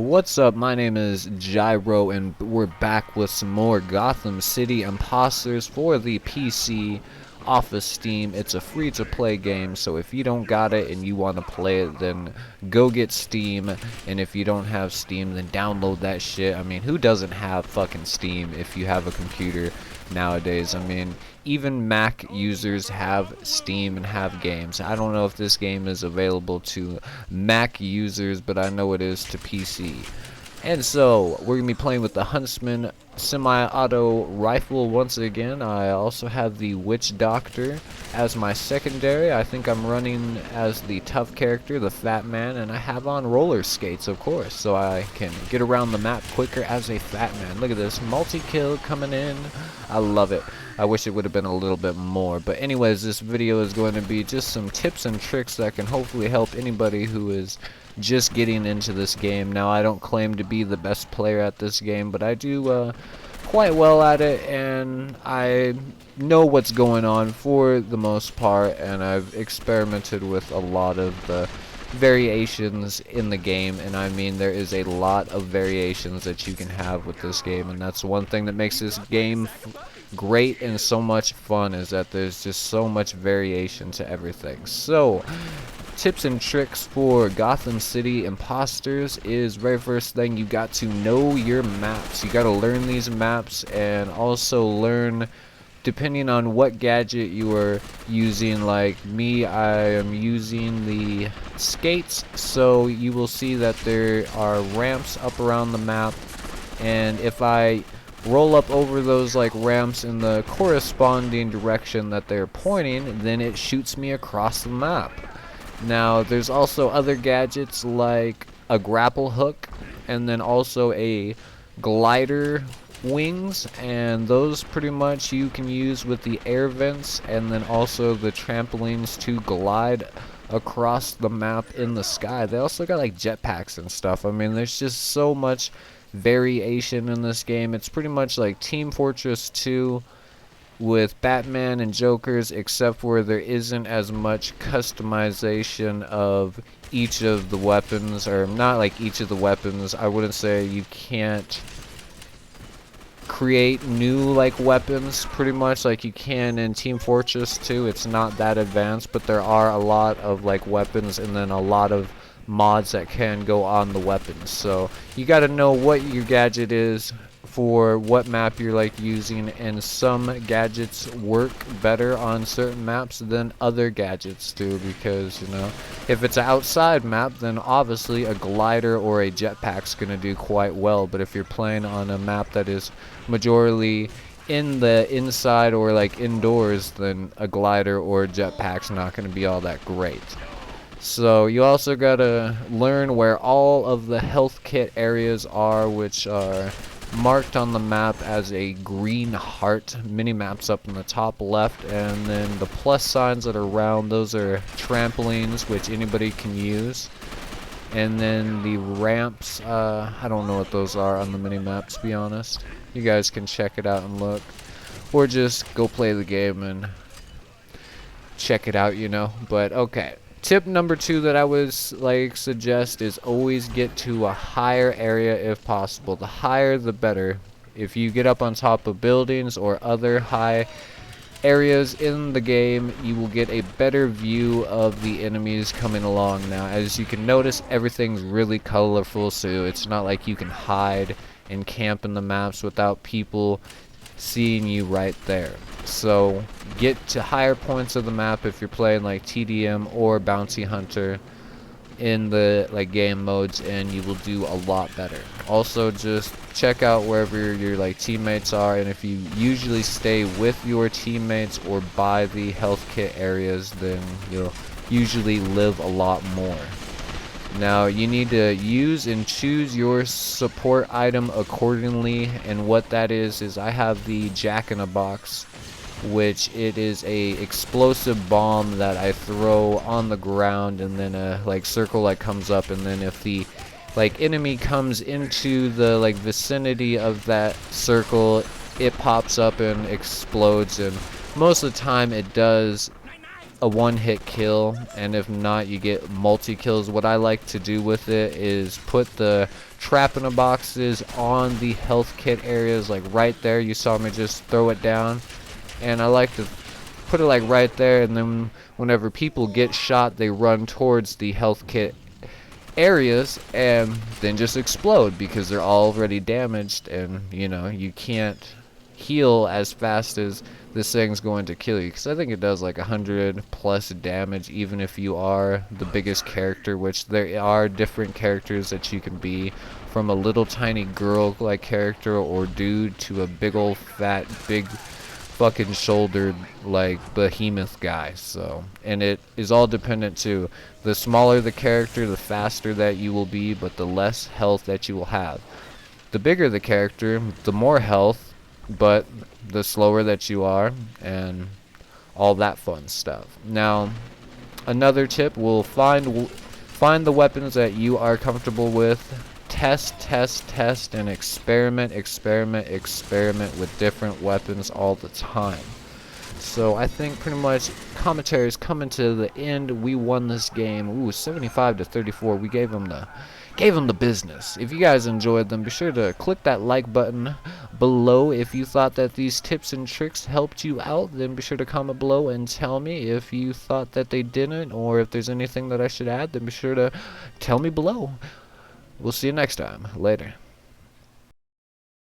What's up? My name is Gyro, and we're back with some more Gotham City Imposters for the PC off of Steam. It's a free-to-play game, so if you don't got it and you want to play it, then go get Steam. And if you don't have Steam, then download that shit. I mean, who doesn't have fucking Steam if you have a computer nowadays? I mean, even Mac users have Steam and have games. I don't know if this game is available to Mac users, but I know it is to PC. And so, we're going to be playing with the Huntsman semi-auto rifle once again. I also have the Witch Doctor as my secondary. I think I'm running as the tough character, the Fat Man, and I have on roller skates, of course, so I can get around the map quicker as a Fat Man. Look at this, multi-kill coming in. I love it. I wish it would have been a little bit more. But anyways, this video is going to be just some tips and tricks that can hopefully help anybody who is just getting into this game. Now, I don't claim to be the best player at this game, but I do quite well at it, and I know what's going on for the most part, and I've experimented with a lot of the variations in the game, and I mean there is a lot of variations that you can have with this game, and that's one thing that makes this game great and so much fun, is that there's just so much variation to everything. So tips and tricks for Gotham City Imposters is, very first thing, you got to know your maps. You got to learn these maps, and also learn, depending on what gadget you are using. Like me, I am using the skates, so you will see that there are ramps up around the map, and if I roll up over those like ramps in the corresponding direction that they're pointing, then it shoots me across the map. Now, there's also other gadgets like a grapple hook, and then also a glider wings, and those pretty much you can use with the air vents, and then also the trampolines to glide across the map in the sky. They also got like jetpacks and stuff. I mean, there's just so much variation in this game. It's pretty much like Team Fortress 2 with Batman and Jokers, except where there isn't as much customization of each of the weapons, or not like each of the weapons. I wouldn't say you can't create new like weapons pretty much like you can in Team Fortress 2. It's not that advanced, but there are a lot of like weapons, and then a lot of mods that can go on the weapons. So you got to know what your gadget is for what map you're like using, and some gadgets work better on certain maps than other gadgets do, because, you know, if it's an outside map, then obviously a glider or a jetpack's gonna do quite well. But if you're playing on a map that is majorly in the inside or like indoors, then a glider or a jetpack's not gonna be all that great. So you also gotta learn where all of the health kit areas are, which are marked on the map as a green heart. Mini maps up in the top left, and then the plus signs that are around, those are trampolines, which anybody can use. And then the ramps, I don't know what those are on the mini maps, to be honest. You guys can check it out and look, or just go play the game and check it out, you know. But okay, tip number 2 that I would like suggest is always get to a higher area if possible. The higher the better. If you get up on top of buildings or other high areas in the game, you will get a better view of the enemies coming along. Now, as you can notice, everything's really colorful, so it's not like you can hide and camp in the maps without people seeing you right there. So get to higher points of the map if you're playing like TDM or Bounty Hunter in the like game modes, and you will do a lot better. Also, just check out wherever your like teammates are, and if you usually stay with your teammates or by the health kit areas, then you'll usually live a lot more. Now, you need to use and choose your support item accordingly, and what that is I have the Jack-in-a-Box, which it is a explosive bomb that I throw on the ground, and then a like circle like comes up, and then if the like enemy comes into the like vicinity of that circle, it pops up and explodes, and most of the time it does a one-hit kill, and if not, you get multi-kills. What I like to do with it is put the trap in the boxes on the health kit areas, like right there. You saw me just throw it down, and I like to put it like right there, and then whenever people get shot, they run towards the health kit areas and then just explode because they're already damaged, and you know, you can't heal as fast as this thing's going to kill you, because I think it does like 100 plus damage even if you are the biggest character, which there are different characters that you can be, from a little tiny girl like character or dude to a big old fat big fucking shouldered like behemoth guy. So, and it is all dependent to the smaller the character, the faster that you will be, but the less health that you will have. The bigger the character, the more health, but the slower that you are, and all that fun stuff. Now, another tip will find the weapons that you are comfortable with. Test, and experiment with different weapons all the time. So I think pretty much commentary is coming to the end. We won this game. Ooh, 75 to 34. We gave them the business. If you guys enjoyed them, be sure to click that like button below. If you thought that these tips and tricks helped you out, then be sure to comment below and tell me. If you thought that they didn't, or if there's anything that I should add, then be sure to tell me below. We'll see you next time. Later.